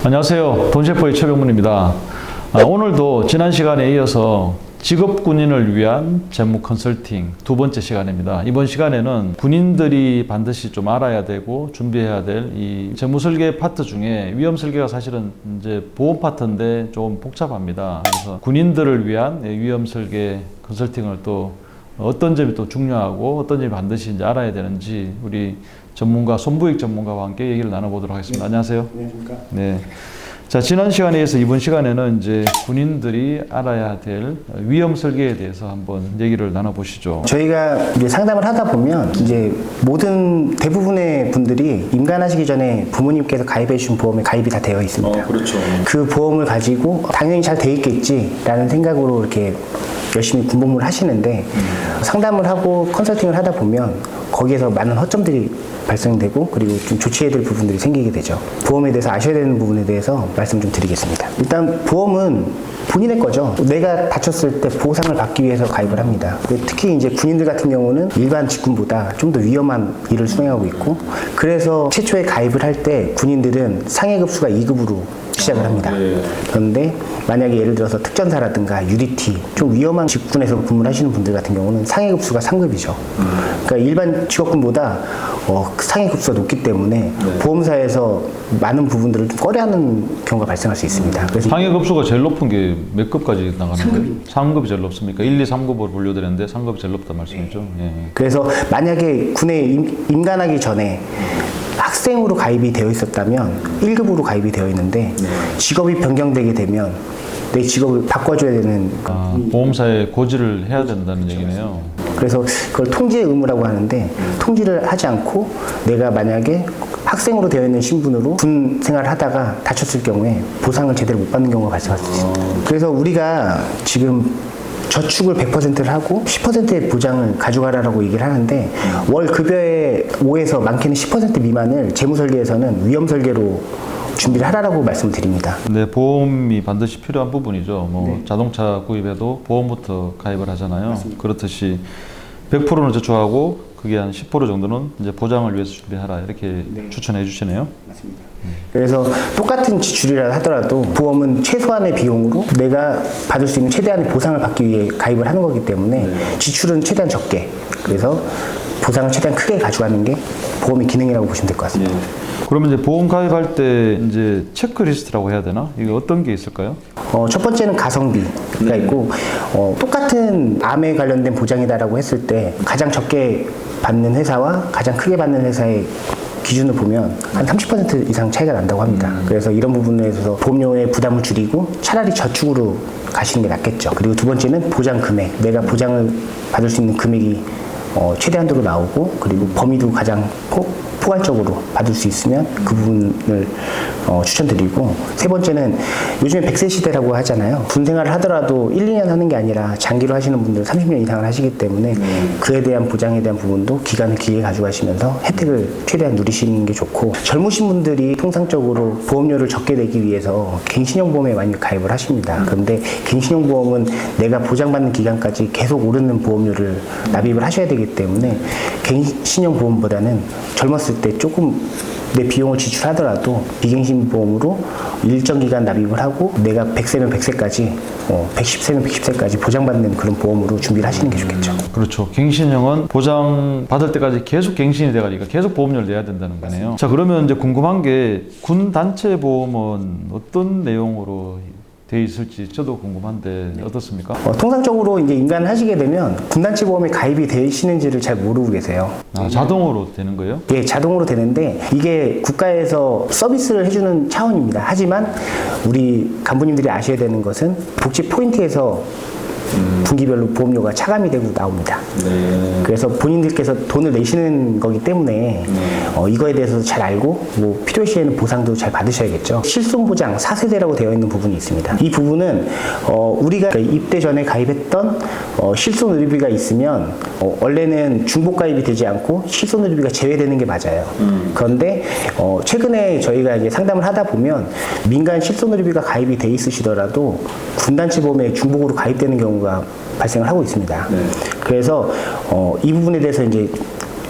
안녕하세요. 돈셰퍼의 최병문입니다. 오늘도 지난 시간에 이어서 직업 군인을 위한 재무 컨설팅 두 번째 시간입니다. 이번 시간에는 군인들이 반드시 좀 알아야 되고 준비해야 될 이 재무 설계 파트 중에 위험 설계가 사실은 이제 보험 파트인데 좀 복잡합니다. 그래서 군인들을 위한 위험 설계 컨설팅을 또 어떤 점이 또 중요하고 어떤 점이 반드시 이제 알아야 되는지 우리 전문가, 손부익 전문가와 함께 얘기를 나눠보도록 하겠습니다. 안녕하세요. 안녕하십니까. 네. 자, 지난 시간에 이어서 이번 시간에는 이제 군인들이 알아야 될 위험 설계에 대해서 한번 얘기를 나눠보시죠. 저희가 이제 상담을 하다 보면 이제 모든 대부분의 분들이 임관하시기 전에 부모님께서 가입해 주신 보험에 가입이 다 되어 있습니다. 그렇죠. 그 보험을 가지고 당연히 잘 돼 있겠지라는 생각으로 이렇게 열심히 군복무를 하시는데 상담을 하고 컨설팅을 하다 보면 거기에서 많은 허점들이 발생되고 그리고 좀 조치해야 될 부분들이 생기게 되죠. 보험에 대해서 아셔야 되는 부분에 대해서 말씀 좀 드리겠습니다. 일단 보험은 본인의 거죠. 내가 다쳤을 때 보상을 받기 위해서 가입을 합니다. 특히 이제 군인들 같은 경우는 일반 직군보다 좀 더 위험한 일을 수행하고 있고 그래서 최초에 가입을 할 때 군인들은 상해급수가 2급으로 시작을 합니다. 그런데 만약에 예를 들어서 특전사라든가 UDT 좀 위험한 직군에서 근무를 하시는 분들 같은 경우는 상해급수가 3급이죠. 그러니까 일반 직업군보다 상해급수가 높기 때문에 보험사에서 많은 부분들을 좀 꺼려하는 경우가 발생할 수 있습니다. 그래서 상해급수가 제일 높은 게 몇 급까지 나가는데? 3급이 제일 높습니까? 1, 2, 3급으로 분류되는데 3급이 제일 높다 말씀이죠? 예. 그래서 만약에 군에 임관하기 전에 학생으로 가입이 되어 있었다면 1급으로 가입이 되어 있는데 직업이 변경되게 되면 내 직업을 바꿔줘야 되는 보험사에 고지를 해야 된다는 얘기네요. 그래서 그걸 통지의 의무라고 하는데 통지를 하지 않고 내가 만약에 학생으로 되어 있는 신분으로 군 생활을 하다가 다쳤을 경우에 보상을 제대로 못 받는 경우가 발생할 수 있습니다. 그래서 우리가 지금 저축을 100%를 하고 10%의 보장을 가져가라고 얘기를 하는데 월 급여의 5에서 많게는 10% 미만을 재무설계에서는 위험설계로 준비를 하라고 말씀드립니다. 네, 보험이 반드시 필요한 부분이죠. 네. 자동차 구입해도 보험부터 가입을 하잖아요. 맞습니다. 그렇듯이 100%는 저축하고 그게 한 10% 정도는 이제 보장을 위해서 준비하라 이렇게 추천해 주시네요. 맞습니다. 그래서 똑같은 지출이라 하더라도 보험은 최소한의 비용으로 내가 받을 수 있는 최대한의 보상을 받기 위해 가입을 하는 거기 때문에 지출은 최대한 적게 그래서 보상을 최대한 크게 가져가는 게 보험의 기능이라고 보시면 될 것 같습니다. 그러면 이제 보험 가입할 때 이제 체크리스트라고 해야 되나? 이게 어떤 게 있을까요? 첫 번째는 가성비가 있고 똑같은 암에 관련된 보장이다라고 했을 때 가장 적게 받는 회사와 가장 크게 받는 회사의 기준을 보면 한 30% 이상 차이가 난다고 합니다. 그래서 이런 부분에 있어서 보험료의 부담을 줄이고 차라리 저축으로 가시는 게 낫겠죠. 그리고 두 번째는 보장 금액. 내가 보장을 받을 수 있는 금액이 최대한도로 나오고 그리고 범위도 가장 포괄적으로 받을 수 있으면 그 부분을 추천드리고 세 번째는 요즘에 100세 시대라고 하잖아요. 군 생활을 하더라도 1, 2년 하는 게 아니라 장기로 하시는 분들은 30년 이상을 하시기 때문에 그에 대한 보장에 대한 부분도 기간을 길게 가져가시면서 혜택을 최대한 누리시는 게 좋고 젊으신 분들이 통상적으로 보험료를 적게 내기 위해서 갱신형 보험에 많이 가입을 하십니다. 그런데 갱신형 보험은 내가 보장받는 기간까지 계속 오르는 보험료를 납입을 하셔야 되기 때문에 갱신형 보험보다는 젊었을 때 조금 내 비용을 지출하더라도 비갱신 보험으로 일정 기간 납입을 하고 내가 100세면 100세까지 110세면 110세까지 보장받는 그런 보험으로 준비를 하시는 게 좋겠죠. 그렇죠. 갱신형은 보장 받을 때까지 계속 갱신이 돼가니까 계속 보험료를 내야 된다는 거네요. 자, 그러면 이제 궁금한 게 군 단체 보험은 어떤 내용으로 돼 있을지 저도 궁금한데 어떻습니까? 통상적으로 이제 임관을 하시게 되면 군단체 보험에 가입이 되시는지를 잘 모르고 계세요. 자동으로 되는 거예요? 예, 자동으로 되는데 이게 국가에서 서비스를 해주는 차원입니다. 하지만 우리 간부님들이 아셔야 되는 것은 복지 포인트에서 분기별로 보험료가 차감이 되고 나옵니다. 그래서 본인들께서 돈을 내시는 거기 때문에 이거에 대해서 잘 알고 뭐 필요시에는 보상도 잘 받으셔야겠죠. 실손보장 4세대라고 되어 있는 부분이 있습니다. 이 부분은 우리가 입대 전에 가입했던 실손의료비가 있으면 원래는 중복가입이 되지 않고 실손의료비가 제외되는 게 맞아요. 그런데 최근에 저희가 이제 상담을 하다 보면 민간 실손의료비가 가입이 돼 있으시더라도 군단체 보험에 중복으로 가입되는 경우가 발생을 하고 있습니다. 그래서 이 부분에 대해서 이제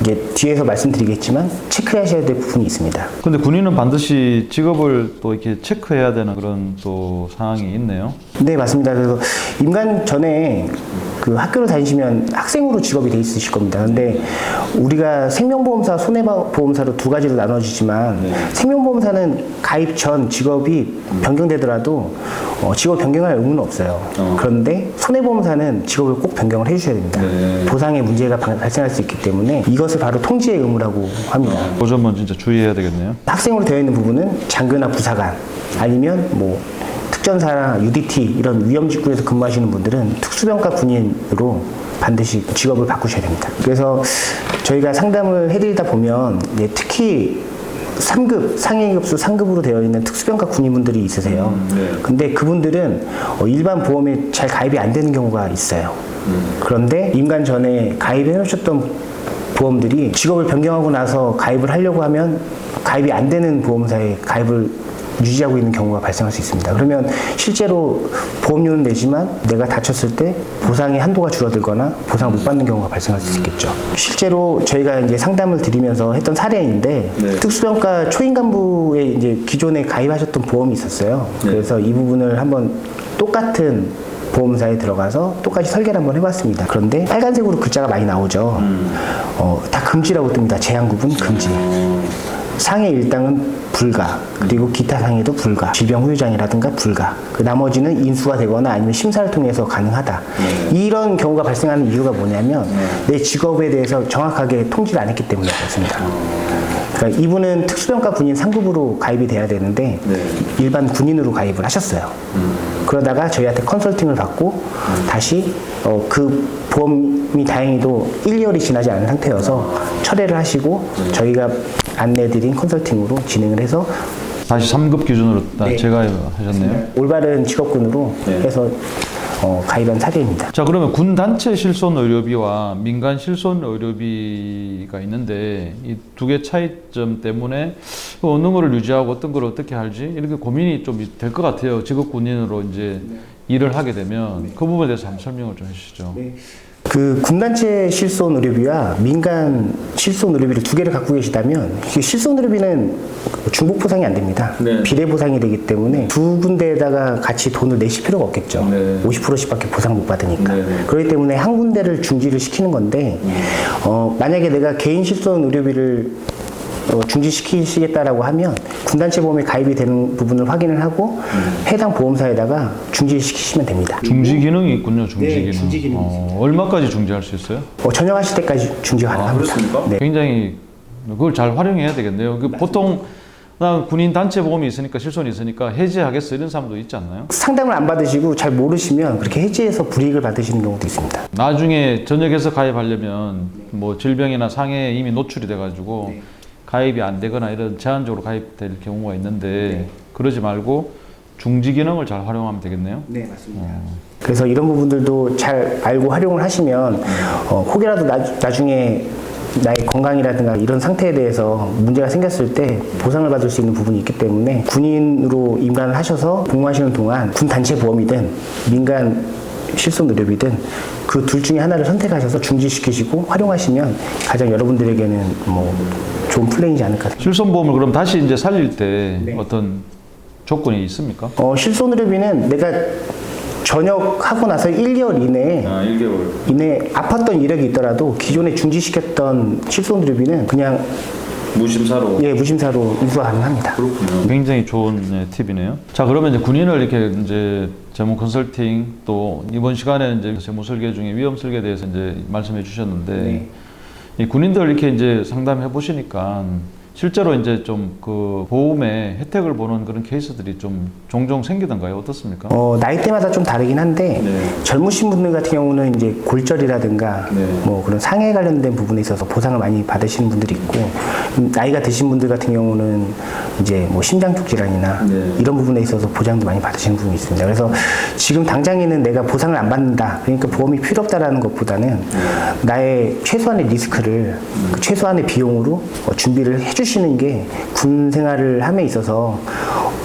이게 뒤에서 말씀드리겠지만 체크하셔야 될 부분이 있습니다. 근데 군인은 반드시 직업을 또 이렇게 체크해야 되는 그런 또 상황이 있네요. 네, 맞습니다. 그래서 임관 전에 그 학교를 다니시면 학생으로 직업이 돼 있으실 겁니다. 근데 우리가 생명보험사, 손해보험사로 두 가지로 나눠지지만 생명보험사는 가입 전 직업이 변경되더라도 직업 변경할 의무는 없어요. 그런데 손해보험사는 직업을 꼭 변경을 해주셔야 됩니다. 보상에 문제가 발생할 수 있기 때문에 이것을 바로 통지의 의무라고 합니다. 그 점은 진짜 주의해야 되겠네요. 학생으로 되어 있는 부분은 장교나 부사관 아니면 뭐 특전사나 UDT 이런 위험 직군에서 근무하시는 분들은 특수병과 군인으로 반드시 직업을 바꾸셔야 됩니다. 그래서 저희가 상담을 해드리다 보면 특히 3급, 상해급수 3급으로 되어 있는 특수병과 군인분들이 있으세요. 근데 그분들은 일반 보험에 잘 가입이 안 되는 경우가 있어요. 그런데 임관 전에 가입해 놓으셨던 보험들이 직업을 변경하고 나서 가입을 하려고 하면 가입이 안 되는 보험사에 가입을 유지하고 있는 경우가 발생할 수 있습니다. 그러면 실제로 보험료는 내지만 내가 다쳤을 때 보상의 한도가 줄어들거나 보상을 못 받는 경우가 발생할 수 있겠죠. 실제로 저희가 이제 상담을 드리면서 했던 사례인데 특수병과 초임 간부에 이제 기존에 가입하셨던 보험이 있었어요. 그래서 이 부분을 한번 똑같은 보험사에 들어가서 똑같이 설계를 한번 해봤습니다. 그런데 빨간색으로 글자가 많이 나오죠. 다 금지라고 뜹니다. 제한구분 금지. 상해 일당은 불가, 그리고 기타 상해도 불가, 질병 후유장애라든가 불가, 그 나머지는 인수가 되거나 아니면 심사를 통해서 가능하다. 이런 경우가 발생하는 이유가 뭐냐면 내 직업에 대해서 정확하게 통지를 안 했기 때문에 그렇습니다. 그러니까 이분은 특수병과 군인 3급으로 가입이 돼야 되는데 일반 군인으로 가입을 하셨어요. 그러다가 저희한테 컨설팅을 받고 다시 그 보험이 다행히도 1, 2월이 지나지 않은 상태여서 철회를 하시고 저희가 안내드린 컨설팅으로 진행을 해서 다시 3급 기준으로 재가입하셨네요. 올바른 직업군으로 해서 가입한 사례입니다. 자, 그러면 군 단체 실손 의료비와 민간 실손 의료비가 있는데 이 두 개 차이점 때문에 어느 거를 유지하고 어떤 걸 어떻게 할지 이렇게 고민이 좀 될 것 같아요. 직업 군인으로 이제 일을 하게 되면 그 부분에 대해서 한번 설명을 좀 해주시죠. 그 군단체 실손 의료비와 민간 실손 의료비를 두 개를 갖고 계시다면 실손 의료비는 중복 보상이 안 됩니다. 비례 보상이 되기 때문에 두 군데에다가 같이 돈을 내실 필요가 없겠죠. 50%씩밖에 보상 못 받으니까. 그렇기 때문에 한 군데를 중지를 시키는 건데 만약에 내가 개인 실손 의료비를 중지시키시겠다라고 하면 군단체 보험에 가입이 되는 부분을 확인을 하고 해당 보험사에다가 중지시키시면 됩니다. 중지 기능이 있군요. 중지 네, 기능. 중지 기능이 얼마까지 중지할 수 있어요? 전역하실 때까지 중지 가능합니다. 네. 굉장히 그걸 잘 활용해야 되겠네요. 보통 나 군인 단체 보험이 있으니까 실손이 있으니까 해지하겠어 이런 사람도 있지 않나요? 상담을 안 받으시고 잘 모르시면 그렇게 해지해서 불이익을 받으시는 경우도 있습니다. 나중에 전역해서 가입하려면 뭐 질병이나 상해에 이미 노출이 돼가지고 가입이 안 되거나 이런 제한적으로 가입될 경우가 있는데 그러지 말고 중지 기능을 잘 활용하면 되겠네요. 네, 맞습니다. 그래서 이런 부분들도 잘 알고 활용을 하시면 혹여라도 나중에 나의 건강이라든가 이런 상태에 대해서 문제가 생겼을 때 보상을 받을 수 있는 부분이 있기 때문에 군인으로 임관을 하셔서 복무하시는 동안 군 단체 보험이든 민간 실손 의료비든 그 둘 중에 하나를 선택하셔서 중지시키시고 활용하시면 가장 여러분들에게는 뭐 좋은 플랜이지 않을까. 실손보험을 그럼 다시 이제 살릴 때 어떤 조건이 있습니까? 실손 의료비는 내가 전역하고 나서 1개월 이내에 1개월 이내에 아팠던 이력이 있더라도 기존에 중지시켰던 실손 의료비는 그냥 무심사로 무심사로 인수가 가능합니다. 그렇군요. 굉장히 좋은 팁이네요. 자, 그러면 이제 군인을 이렇게 이제 재무 컨설팅 또 이번 시간에 이제 재무 설계 중에 위험 설계에 대해서 이제 말씀해 주셨는데 이 군인들 이렇게 이제 상담해 보시니까 실제로 이제 좀 그 보험의 혜택을 보는 그런 케이스들이 좀 종종 생기던가요? 어떻습니까? 나이대마다 좀 다르긴 한데 젊으신 분들 같은 경우는 이제 골절이라든가 뭐 그런 상해 관련된 부분에 있어서 보상을 많이 받으시는 분들이 있고 나이가 드신 분들 같은 경우는 이제 뭐 심장 쪽 질환이나 이런 부분에 있어서 보장도 많이 받으시는 부분이 있습니다. 그래서 지금 당장에는 내가 보상을 안 받는다, 그러니까 보험이 필요 없다라는 것보다는 나의 최소한의 리스크를 그 최소한의 비용으로 준비를 해주시는 게 군 생활을 함에 있어서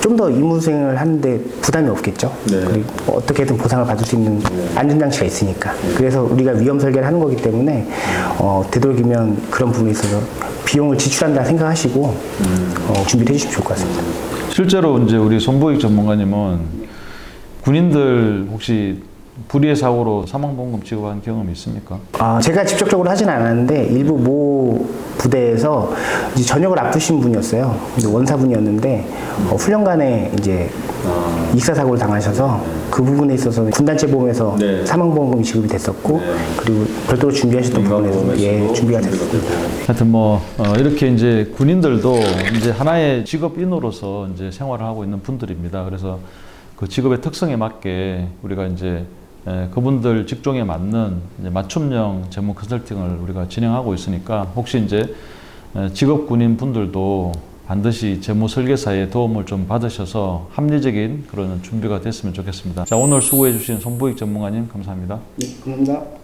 좀 더 임무 수행을 하는데 부담이 없겠죠. 네. 그리고 어떻게든 보상을 받을 수 있는 안전장치가 있으니까. 그래서 우리가 위험 설계를 하는 거기 때문에 되도록이면 그런 부분에 있어서 비용을 지출한다 생각하시고 준비를 해주시면 좋을 것 같습니다. 실제로 이제 우리 손보익 전문가님은 군인들 혹시 불의의 사고로 사망보험금 지급한 경험이 있습니까? 제가 직접적으로 하진 않았는데 일부 모 부대에서 이제 전역을 앞두신 분이었어요. 원사분이었는데 훈련간에 이제 익사 사고를 당하셔서 그 부분에 있어서 군단체 보험에서 네. 사망보험금이 지급이 됐었고 네. 그리고 별도로 준비하셨던 부분에서 준비가 됐습니다. 하여튼 뭐 이렇게 이제 군인들도 이제 하나의 직업인으로서 이제 생활을 하고 있는 분들입니다. 그래서 그 직업의 특성에 맞게 우리가 이제 그분들 직종에 맞는 이제 맞춤형 재무 컨설팅을 우리가 진행하고 있으니까 혹시 이제 직업 군인 분들도 반드시 재무 설계사의 도움을 좀 받으셔서 합리적인 그런 준비가 됐으면 좋겠습니다. 자, 오늘 수고해 주신 손보익 전문가님 감사합니다. 네, 감사합니다.